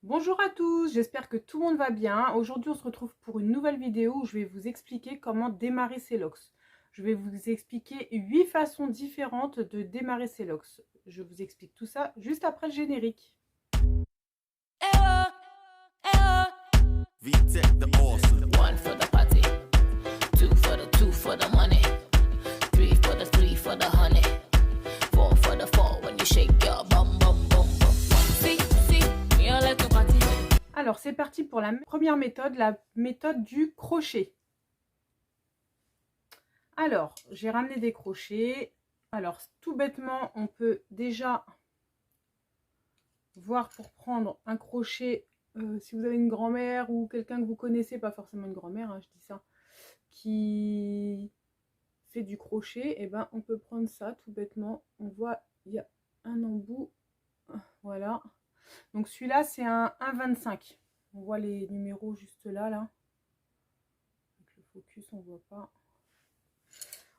Bonjour à tous, j'espère que tout le monde va bien. Aujourd'hui, on se retrouve pour une nouvelle vidéo où je vais vous expliquer comment démarrer ses locks. Je vais vous expliquer 8 façons différentes de démarrer ses locks. Je vous explique tout ça juste après le générique. VTech the awesome. One for the party, two for the money, three for the honey, four for the four when you shake your bum bum bum bum. See, me all like to party. Alors, c'est parti pour la première méthode, la méthode du crochet. Alors, j'ai ramené des crochets. Alors, tout bêtement, on peut déjà voir pour prendre un crochet, si vous avez une grand-mère ou quelqu'un que vous connaissez, pas forcément une grand-mère, hein, je dis ça, qui fait du crochet, et ben on peut prendre ça tout bêtement. On voit, il y a un embout, voilà. Donc celui-là, c'est un 1,25. On voit les numéros juste là, là. Avec le focus, on voit pas.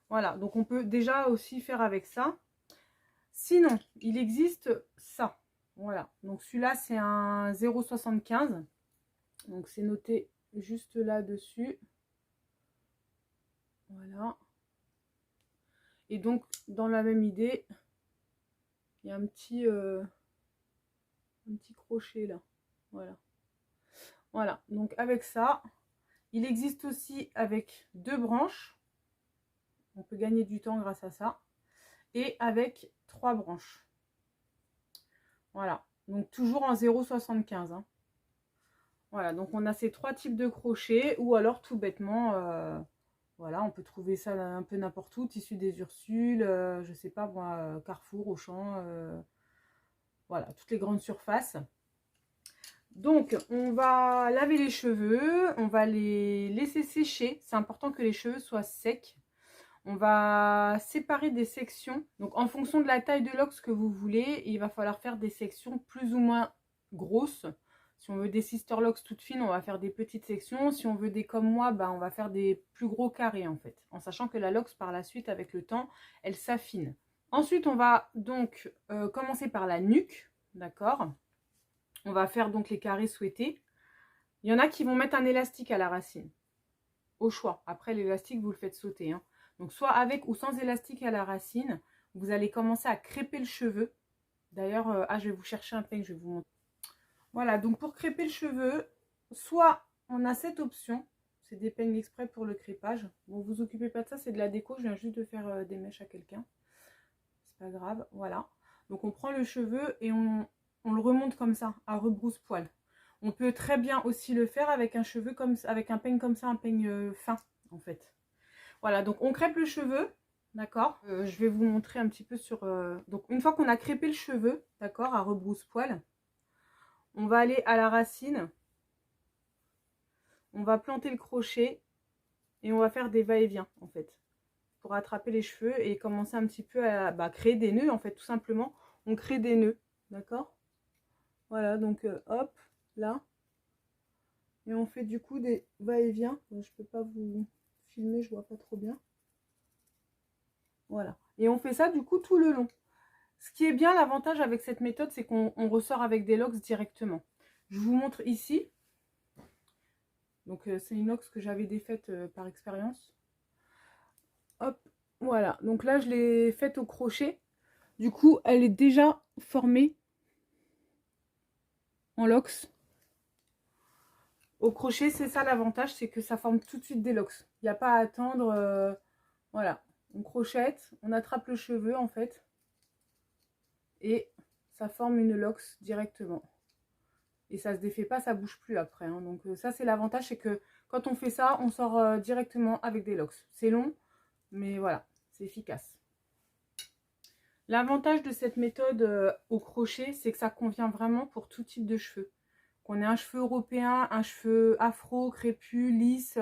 Voilà, donc on peut déjà aussi faire avec ça. Sinon, il existe ça. Voilà, donc celui-là, c'est un 0,75. Donc c'est noté juste là-dessus. Voilà. Et donc, dans la même idée, il y a un petit crochet là. Voilà. Voilà, donc avec ça, il existe aussi avec 2 branches. On peut gagner du temps grâce à ça. Et avec 3 branches. Voilà, donc toujours en 0,75. Hein. Voilà, donc on a ces 3 types de crochets. Ou alors tout bêtement, voilà, on peut trouver ça un peu n'importe où. Tissu des Ursules, je sais pas moi, Carrefour, Auchan, voilà, toutes les grandes surfaces. Donc, on va laver les cheveux, on va les laisser sécher. C'est important que les cheveux soient secs. On va séparer des sections. Donc, en fonction de la taille de locks que vous voulez, il va falloir faire des sections plus ou moins grosses. Si on veut des sister locks toutes fines, on va faire des petites sections. Si on veut des comme moi, bah, on va faire des plus gros carrés en fait. En sachant que la locks, par la suite, avec le temps, elle s'affine. Ensuite, on va donc commencer par la nuque. D'accord ? On va faire donc les carrés souhaités. Il y en a qui vont mettre un élastique à la racine. Au choix. Après, l'élastique, vous le faites sauter. Hein. Donc, soit avec ou sans élastique à la racine, vous allez commencer à crêper le cheveu. D'ailleurs, je vais vous chercher un peigne, je vais vous montrer. Voilà, donc pour crêper le cheveu, soit on a cette option. C'est des peignes exprès pour le crêpage. Bon, vous occupez pas de ça, c'est de la déco. Je viens juste de faire des mèches à quelqu'un. C'est pas grave, voilà. Donc, on prend le cheveu et on le remonte comme ça, à rebrousse-poil. On peut très bien aussi le faire avec un cheveu comme avec un peigne comme ça, un peigne fin en fait. Voilà, donc on crêpe le cheveu, d'accord. Je vais vous montrer un petit peu sur. Donc une fois qu'on a crêpé le cheveu, d'accord, à rebrousse-poil, on va aller à la racine. On va planter le crochet et on va faire des va-et-vient en fait, pour attraper les cheveux et commencer un petit peu à créer des nœuds en fait, tout simplement. On crée des nœuds, d'accord. Voilà, donc hop, là. Et on fait du coup des va-et-vient. Je peux pas vous filmer, je vois pas trop bien. Voilà. Et on fait ça du coup tout le long. Ce qui est bien, l'avantage avec cette méthode, c'est qu'on ressort avec des locks directement. Je vous montre ici. Donc c'est une locks que j'avais défaite par expérience. Hop, voilà. Donc là, je l'ai faite au crochet. Du coup, elle est déjà formée en locks. Au crochet, c'est ça l'avantage, c'est que ça forme tout de suite des locks. Il n'y a pas à attendre. Voilà, on crochette, on attrape le cheveu en fait. Et ça forme une locks directement. Et ça se défait pas, ça bouge plus après. Hein. Donc ça, c'est l'avantage, c'est que quand on fait ça, on sort directement avec des locks. C'est long, mais voilà, c'est efficace. L'avantage de cette méthode au crochet, c'est que ça convient vraiment pour tout type de cheveux. Qu'on ait un cheveu européen, un cheveu afro, crépus, lisse,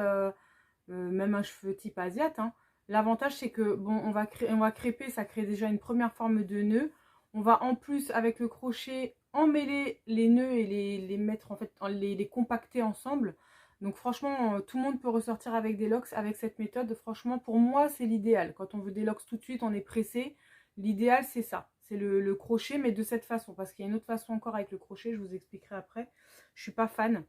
même un cheveu type asiate. Hein. L'avantage, c'est que bon, on va crêper, ça crée déjà une première forme de nœud. On va en plus, avec le crochet, emmêler les nœuds et les mettre, en fait, les compacter ensemble. Donc franchement, tout le monde peut ressortir avec des locks avec cette méthode. Franchement, pour moi, c'est l'idéal. Quand on veut des locks tout de suite, on est pressé. L'idéal, c'est ça. c'est le crochet, mais de cette façon, parce qu'il y a une autre façon encore avec le crochet, je vous expliquerai après. Je suis pas fan.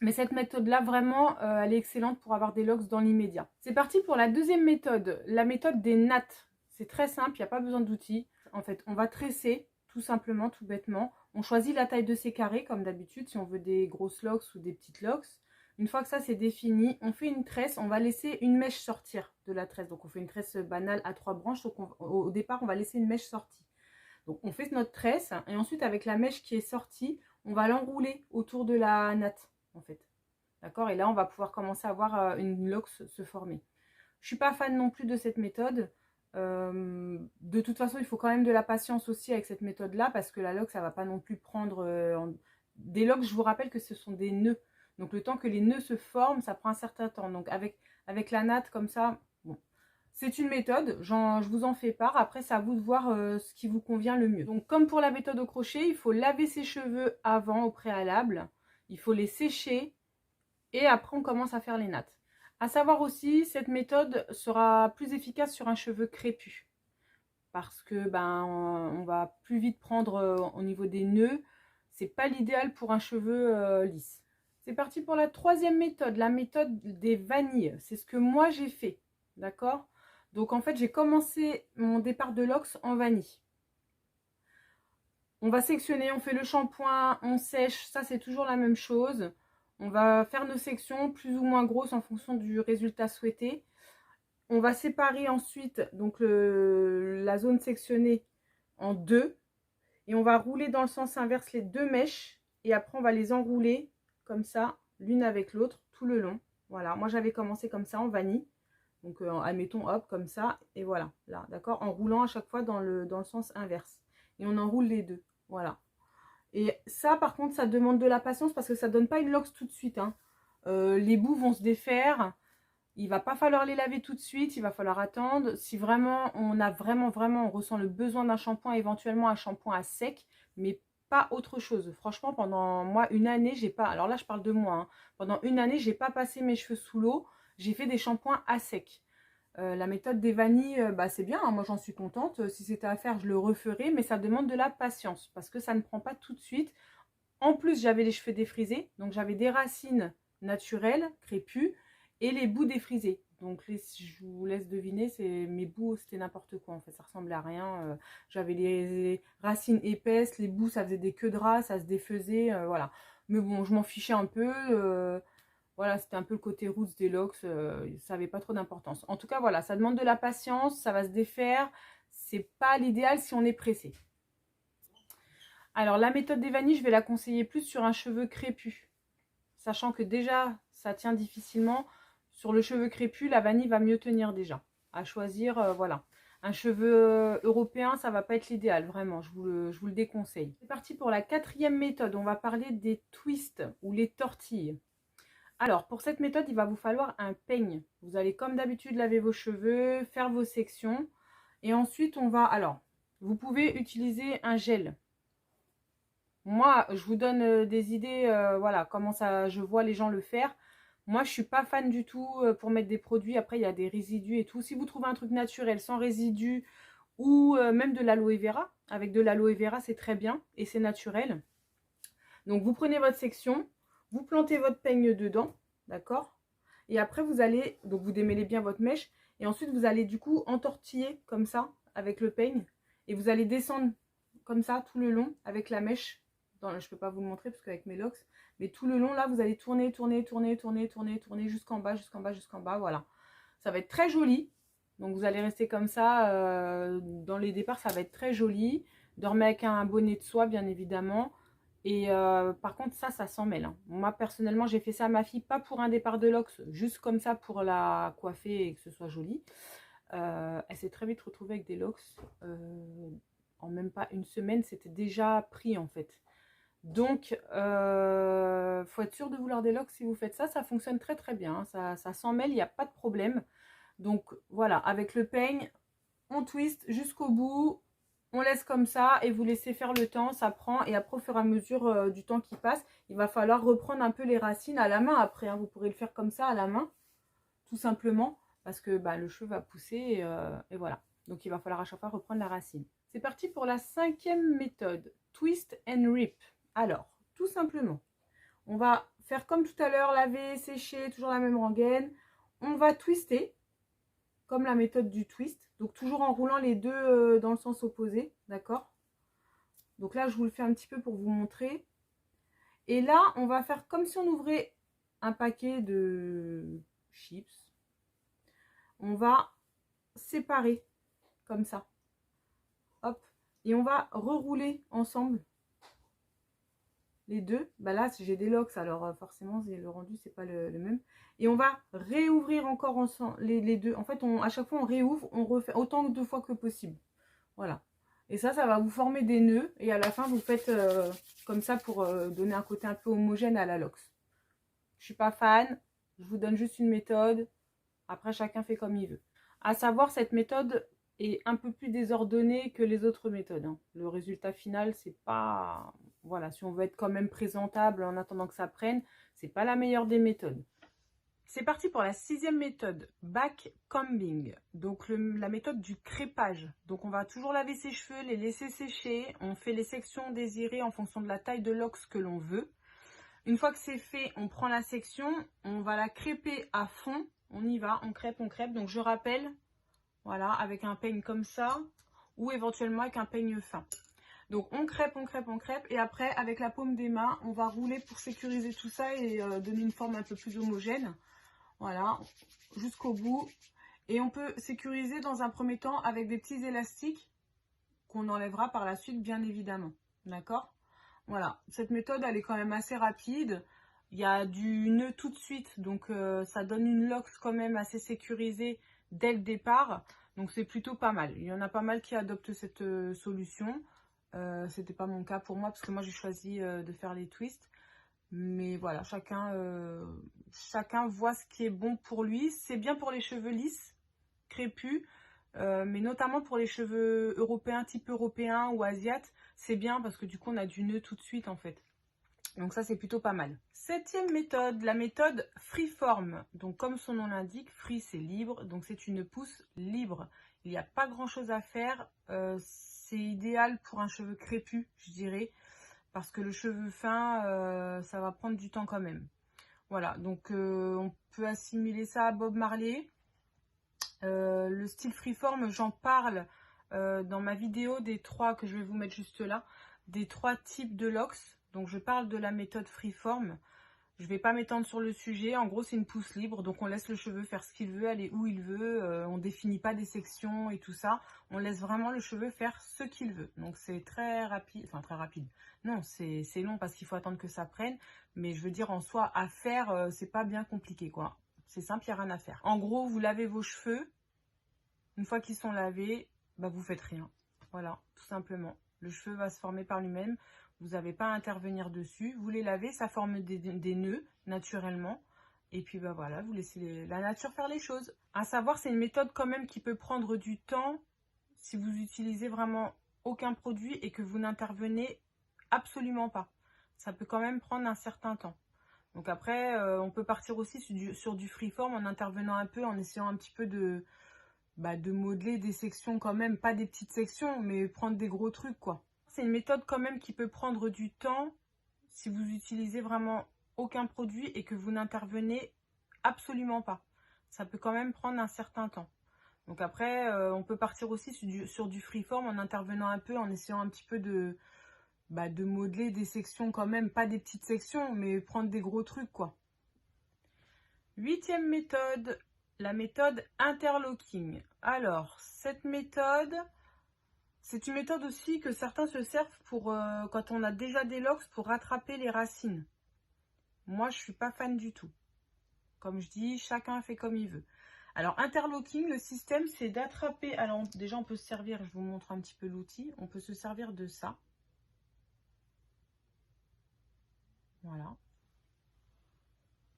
Mais cette méthode-là, vraiment, elle est excellente pour avoir des locks dans l'immédiat. C'est parti pour la deuxième méthode, la méthode des nattes. C'est très simple, il n'y a pas besoin d'outils. En fait, on va tresser, tout simplement, tout bêtement. On choisit la taille de ses carrés, comme d'habitude, si on veut des grosses locks ou des petites locks. Une fois que ça c'est défini, on fait une tresse, on va laisser une mèche sortir de la tresse. Donc on fait une tresse banale à 3 branches, donc au départ on va laisser une mèche sortie. Donc on fait notre tresse, et ensuite avec la mèche qui est sortie, on va l'enrouler autour de la natte, en fait. D'accord? Et là on va pouvoir commencer à voir une loque se former. Je suis pas fan non plus de cette méthode. De toute façon, il faut quand même de la patience aussi avec cette méthode-là, parce que la loque, ça va pas non plus prendre... Des loques, je vous rappelle que ce sont des nœuds. Donc le temps que les nœuds se forment, ça prend un certain temps. Donc avec la natte comme ça, bon, c'est une méthode, je vous en fais part. Après, c'est à vous de voir ce qui vous convient le mieux. Donc comme pour la méthode au crochet, il faut laver ses cheveux avant au préalable. Il faut les sécher et après on commence à faire les nattes. À savoir aussi, cette méthode sera plus efficace sur un cheveu crépus. Parce que on va plus vite prendre au niveau des nœuds. C'est pas l'idéal pour un cheveu lisse. C'est parti pour la troisième méthode, la méthode des vanilles. C'est ce que moi j'ai fait, d'accord? Donc en fait, j'ai commencé mon départ de locks en vanille. On va sectionner, on fait le shampoing, on sèche, ça c'est toujours la même chose. On va faire nos sections plus ou moins grosses en fonction du résultat souhaité. On va séparer ensuite donc la zone sectionnée en deux. Et on va rouler dans le sens inverse les deux mèches. Et après on va les enrouler comme ça, l'une avec l'autre, tout le long. Voilà, moi j'avais commencé comme ça en vanille. Donc admettons, hop, comme ça, et voilà, là, d'accord, en roulant à chaque fois dans le sens inverse. Et on enroule les deux, voilà. Et ça, par contre, ça demande de la patience parce que ça donne pas une loque tout de suite, hein. Les bouts vont se défaire, il va pas falloir les laver tout de suite, il va falloir attendre. Si vraiment, on ressent le besoin d'un shampoing, éventuellement un shampoing à sec, mais pas autre chose. Franchement, pendant moi, une année, j'ai pas... Alors là, je parle de moi. Hein. Pendant une année, j'ai pas passé mes cheveux sous l'eau. J'ai fait des shampoings à sec. La méthode des vanilles, c'est bien. Hein, moi, j'en suis contente. Si c'était à faire, je le referai. Mais ça demande de la patience parce que ça ne prend pas tout de suite. En plus, j'avais les cheveux défrisés. Donc, j'avais des racines naturelles, crépus, et les bouts défrisés. Donc je vous laisse deviner, mes bouts, c'était n'importe quoi en fait, ça ressemblait à rien. J'avais les racines épaisses, les bouts ça faisait des queues de ras, ça se défaisait, voilà. Mais bon, je m'en fichais un peu, voilà, c'était un peu le côté roots des locks, ça n'avait pas trop d'importance. En tout cas, voilà, ça demande de la patience, ça va se défaire, c'est pas l'idéal si on est pressé. Alors la méthode des vanilles, je vais la conseiller plus sur un cheveu crépus, sachant que déjà ça tient difficilement. Sur le cheveu crépus, la vanille va mieux tenir déjà. À choisir, voilà. Un cheveu européen, ça va pas être l'idéal, vraiment. Je vous le déconseille. C'est parti pour la quatrième méthode. On va parler des twists ou les tortilles. Alors, pour cette méthode, il va vous falloir un peigne. Vous allez, comme d'habitude, laver vos cheveux, faire vos sections. Et ensuite, on va... Alors, vous pouvez utiliser un gel. Moi, je vous donne des idées, voilà, comment ça, je vois les gens le faire. Moi, je suis pas fan du tout pour mettre des produits. Après, il y a des résidus et tout. Si vous trouvez un truc naturel, sans résidus, ou même de l'aloe vera, avec de l'aloe vera, c'est très bien et c'est naturel. Donc, vous prenez votre section, vous plantez votre peigne dedans, d'accord? Et après, vous allez, donc vous démêlez bien votre mèche. Et ensuite, vous allez du coup entortiller comme ça, avec le peigne. Et vous allez descendre comme ça, tout le long, avec la mèche. Je ne peux pas vous le montrer parce qu'avec mes locks, mais tout le long là vous allez tourner jusqu'en bas, voilà, ça va être très joli. Donc vous allez rester comme ça dans les départs, ça va être très joli. Dormez avec un bonnet de soie bien évidemment. Et par contre ça s'en mêle, hein. Moi personnellement j'ai fait ça à ma fille, pas pour un départ de locks, juste comme ça pour la coiffer et que ce soit joli. Elle s'est très vite retrouvée avec des locks en même pas une semaine, c'était déjà pris en fait. Donc, faut être sûr de vouloir des locks si vous faites ça. Ça fonctionne très très bien. Ça s'en mêle, il n'y a pas de problème. Donc, voilà, avec le peigne, on twist jusqu'au bout. On laisse comme ça et vous laissez faire le temps. Ça prend et après, au fur et à mesure du temps qui passe, il va falloir reprendre un peu les racines à la main après. Hein. Vous pourrez le faire comme ça à la main, tout simplement. Parce que le cheveu va pousser et voilà. Donc, il va falloir à chaque fois reprendre la racine. C'est parti pour la 5e méthode, Twist and Rip. Alors, tout simplement, on va faire comme tout à l'heure, laver, sécher, toujours la même rengaine. On va twister, comme la méthode du twist. Donc, toujours en roulant les deux dans le sens opposé, d'accord? Donc là, je vous le fais un petit peu pour vous montrer. Et là, on va faire comme si on ouvrait un paquet de chips. On va séparer, comme ça. Hop. Et on va rerouler ensemble les deux. Bah là, j'ai des locks, alors forcément, le rendu, c'est pas le même. Et on va réouvrir encore ensemble les deux. En fait, à chaque fois, on réouvre, on refait autant de fois que possible. Voilà. Et ça va vous former des nœuds. Et à la fin, vous faites comme ça pour donner un côté un peu homogène à la lox. Je suis pas fan. Je vous donne juste une méthode. Après, chacun fait comme il veut. À savoir, cette méthode est un peu plus désordonnée que les autres méthodes. Hein. Le résultat final, c'est pas... Voilà, si on veut être quand même présentable en attendant que ça prenne, c'est pas la meilleure des méthodes. C'est parti pour la 6e méthode, back combing. Donc la méthode du crêpage. Donc on va toujours laver ses cheveux, les laisser sécher. On fait les sections désirées en fonction de la taille de locks que l'on veut. Une fois que c'est fait, on prend la section, on va la crêper à fond. On y va, on crêpe, on crêpe. Donc je rappelle, voilà, avec un peigne comme ça ou éventuellement avec un peigne fin. Donc on crêpe, on crêpe, on crêpe. Et après, avec la paume des mains, on va rouler pour sécuriser tout ça et donner une forme un peu plus homogène. Voilà, jusqu'au bout. Et on peut sécuriser dans un premier temps avec des petits élastiques qu'on enlèvera par la suite, bien évidemment. D'accord ? Voilà, cette méthode, elle est quand même assez rapide. Il y a du nœud tout de suite, donc ça donne une lox quand même assez sécurisée dès le départ. Donc c'est plutôt pas mal. Il y en a pas mal qui adoptent cette solution. C'était pas mon cas pour moi, parce que moi j'ai choisi de faire les twists. Mais voilà, chacun voit ce qui est bon pour lui. C'est bien pour les cheveux lisses, crépus. Mais notamment pour les cheveux européens, type européen ou asiates, c'est bien parce que du coup on a du nœud tout de suite en fait. Donc ça c'est plutôt pas mal. 7e méthode, la méthode freeform. Donc comme son nom l'indique, free c'est libre, donc c'est une pousse libre. Il n'y a pas grand chose à faire, c'est idéal pour un cheveu crépus je dirais, parce que le cheveu fin ça va prendre du temps quand même. Voilà, donc on peut assimiler ça à Bob Marley. Le style freeform, j'en parle dans ma vidéo des 3 que je vais vous mettre juste là, des 3 types de locks. Donc je parle de la méthode freeform. Je ne vais pas m'étendre sur le sujet. En gros, c'est une pousse libre, donc on laisse le cheveu faire ce qu'il veut, aller où il veut. On ne définit pas des sections et tout ça. On laisse vraiment le cheveu faire ce qu'il veut. Donc c'est très rapide, enfin très rapide. Non, c'est long parce qu'il faut attendre que ça prenne. Mais je veux dire, en soi, à faire, c'est pas bien compliqué, quoi. C'est simple, il n'y a rien à faire. En gros, vous lavez vos cheveux. Une fois qu'ils sont lavés, bah vous faites rien. Voilà, tout simplement. Le cheveu va se former par lui-même. Vous n'avez pas à intervenir dessus. Vous les lavez, ça forme des nœuds naturellement. Et puis bah voilà, vous laissez la nature faire les choses. À savoir, c'est une méthode quand même qui peut prendre du temps si vous utilisez vraiment aucun produit et que vous n'intervenez absolument pas. Ça peut quand même prendre un certain temps. Donc après, on peut partir aussi sur du freeform en intervenant un peu, en essayant un petit peu de modeler des sections quand même, pas des petites sections, mais prendre des gros trucs quoi. C'est une méthode quand même qui peut prendre du temps si vous utilisez vraiment aucun produit et que vous n'intervenez absolument pas. Ça peut quand même prendre un certain temps. Donc après, on peut partir aussi sur du freeform en intervenant un peu, en essayant un petit peu de modeler des sections quand même, pas des petites sections, mais prendre des gros trucs quoi. 8e méthode, la méthode interlocking. Alors, cette méthode, c'est une méthode aussi que certains se servent pour, quand on a déjà des locks, pour rattraper les racines. Moi, je suis pas fan du tout. Comme je dis, chacun fait comme il veut. Alors, interlocking, le système, c'est d'attraper... Alors, déjà, on peut se servir, je vous montre un petit peu l'outil. On peut se servir de ça. Voilà.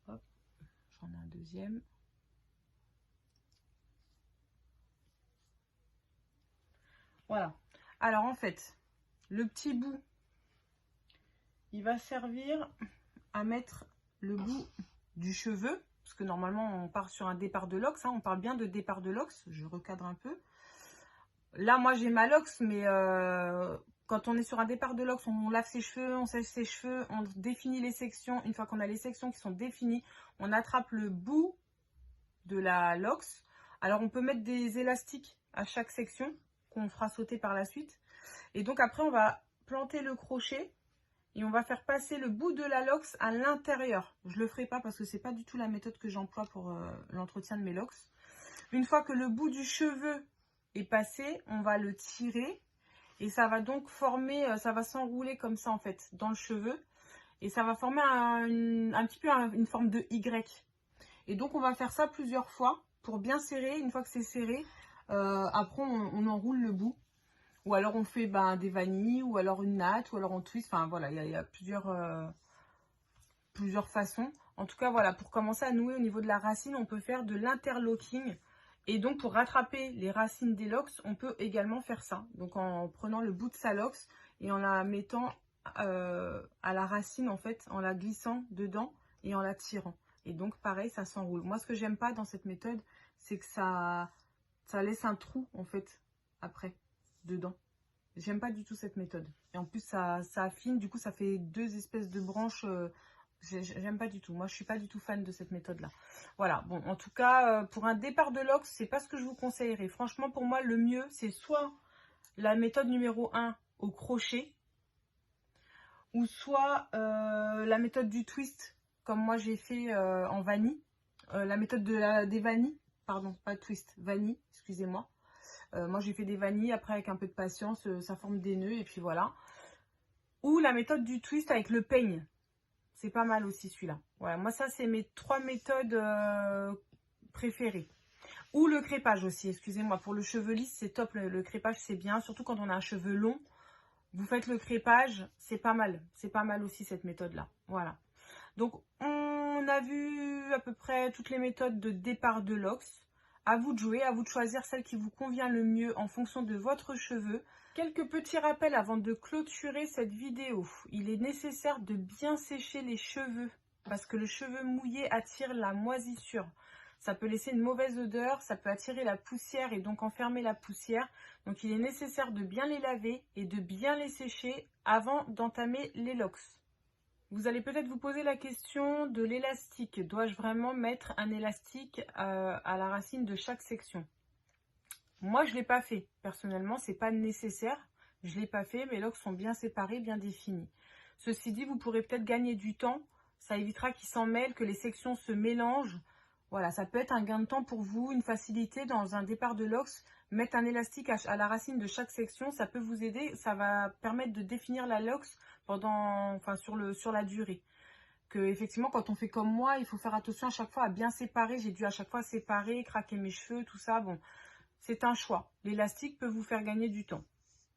Hop, j'en ai un deuxième. Voilà. Alors, en fait, le petit bout, il va servir à mettre le bout du cheveu, parce que normalement, on part sur un départ de locks, hein, on parle bien de départ de locks, je recadre un peu, là, moi, j'ai ma lox, mais quand on est sur un départ de lox, on lave ses cheveux, on sèche ses cheveux, on définit les sections. Une fois qu'on a les sections qui sont définies, on attrape le bout de la lox. Alors, on peut mettre des élastiques à chaque section qu'on fera sauter par la suite. Et donc, après, on va planter le crochet et on va faire passer le bout de la lox à l'intérieur. Je ne le ferai pas parce que c'est pas du tout la méthode que j'emploie pour l'entretien de mes lox. Une fois que le bout du cheveu est passé, on va le tirer et ça va donc former, ça va s'enrouler comme ça en fait dans le cheveu et ça va former un petit peu une forme de Y. Et donc on va faire ça plusieurs fois pour bien serrer. Une fois que c'est serré, après on enroule le bout. Ou alors on fait des vanilles, ou alors une natte, ou alors on twist. Enfin voilà, il y a plusieurs façons. En tout cas voilà, pour commencer à nouer au niveau de la racine, on peut faire de l'interlocking. Et donc pour rattraper les racines des lox, on peut également faire ça. Donc en prenant le bout de sa lox et en la mettant à la racine en fait, en la glissant dedans et en la tirant. Et donc pareil, ça s'enroule. Moi ce que j'aime pas dans cette méthode, c'est que ça laisse un trou en fait après dedans. J'aime pas du tout cette méthode. Et en plus ça affine, du coup ça fait deux espèces de branches. J'aime pas du tout. Moi je suis pas du tout fan de cette méthode là. Voilà, bon en tout cas pour un départ de lox, c'est pas ce que je vous conseillerais. Franchement pour moi le mieux c'est soit la méthode numéro 1 au crochet, ou soit la méthode du twist comme moi j'ai fait en vanille. La méthode des vanilles, pardon, pas twist, vanille, excusez-moi. Moi j'ai fait des vanilles, après avec un peu de patience ça forme des nœuds et puis voilà. Ou la méthode du twist avec le peigne, c'est pas mal aussi celui-là. Voilà, moi ça c'est mes 3 méthodes préférées. Ou le crépage aussi, excusez-moi, pour le cheveu lisse c'est top, le crépage c'est bien, surtout quand on a un cheveu long. Vous faites le crépage, c'est pas mal aussi cette méthode là. Voilà, donc on a vu à peu près toutes les méthodes de départ de lox. À vous de jouer, à vous de choisir celle qui vous convient le mieux en fonction de votre cheveu. Quelques petits rappels avant de clôturer cette vidéo. Il est nécessaire de bien sécher les cheveux parce que le cheveu mouillé attire la moisissure. Ça peut laisser une mauvaise odeur, ça peut attirer la poussière et donc enfermer la poussière. Donc il est nécessaire de bien les laver et de bien les sécher avant d'entamer les lox. Vous allez peut-être vous poser la question de l'élastique. Dois-je vraiment mettre un élastique à la racine de chaque section? Moi, je ne l'ai pas fait. Personnellement, ce n'est pas nécessaire. Je ne l'ai pas fait. Mes lox sont bien séparés, bien définis. Ceci dit, vous pourrez peut-être gagner du temps. Ça évitera qu'ils s'en mêlent, que les sections se mélangent. Voilà, ça peut être un gain de temps pour vous, une facilité dans un départ de lox. Mettre un élastique à la racine de chaque section, ça peut vous aider. Ça va permettre de définir la lox sur la durée. Que effectivement, quand on fait comme moi, il faut faire attention à chaque fois à bien séparer. J'ai dû à chaque fois séparer, craquer mes cheveux, tout ça. Bon, c'est un choix. L'élastique peut vous faire gagner du temps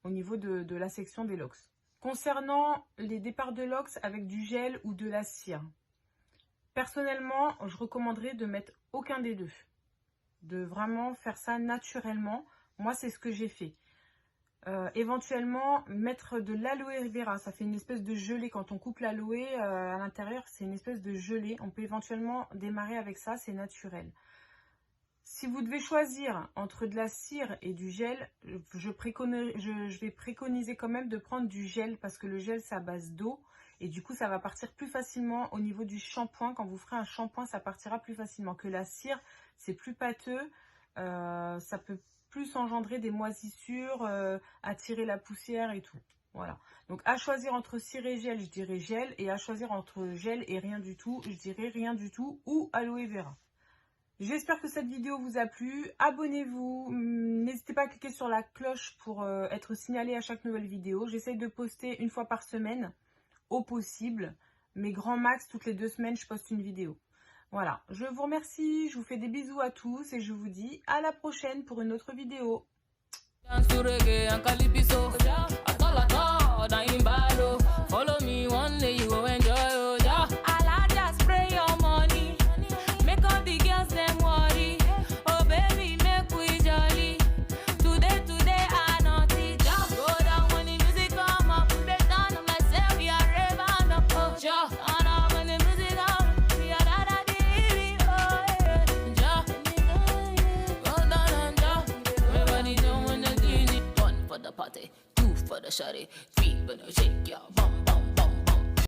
au niveau de la section des lox. Concernant les départs de lox avec du gel ou de la cire, personnellement, je recommanderais de mettre aucun des deux. De vraiment faire ça naturellement. Moi, c'est ce que j'ai fait. Éventuellement, mettre de l'aloe vera. Ça fait une espèce de gelée. Quand on coupe l'aloe à l'intérieur, c'est une espèce de gelée. On peut éventuellement démarrer avec ça. C'est naturel. Si vous devez choisir entre de la cire et du gel, je vais préconiser quand même de prendre du gel parce que le gel, c'est à base d'eau. Et du coup, ça va partir plus facilement au niveau du shampoing. Quand vous ferez un shampoing, ça partira plus facilement que la cire. C'est plus pâteux. Ça peut plus engendrer des moisissures, attirer la poussière et tout. Voilà. Donc, à choisir entre cire et gel, je dirais gel. Et à choisir entre gel et rien du tout, je dirais rien du tout ou aloe vera. J'espère que cette vidéo vous a plu. Abonnez-vous. N'hésitez pas à cliquer sur la cloche pour être signalé à chaque nouvelle vidéo. J'essaye de poster une fois par semaine, au possible. Mais grand max, toutes les 2 semaines, je poste une vidéo. Voilà, je vous remercie, je vous fais des bisous à tous et je vous dis à la prochaine pour une autre vidéo. Everybody don't wanna do shawty. 3 for the shake your bum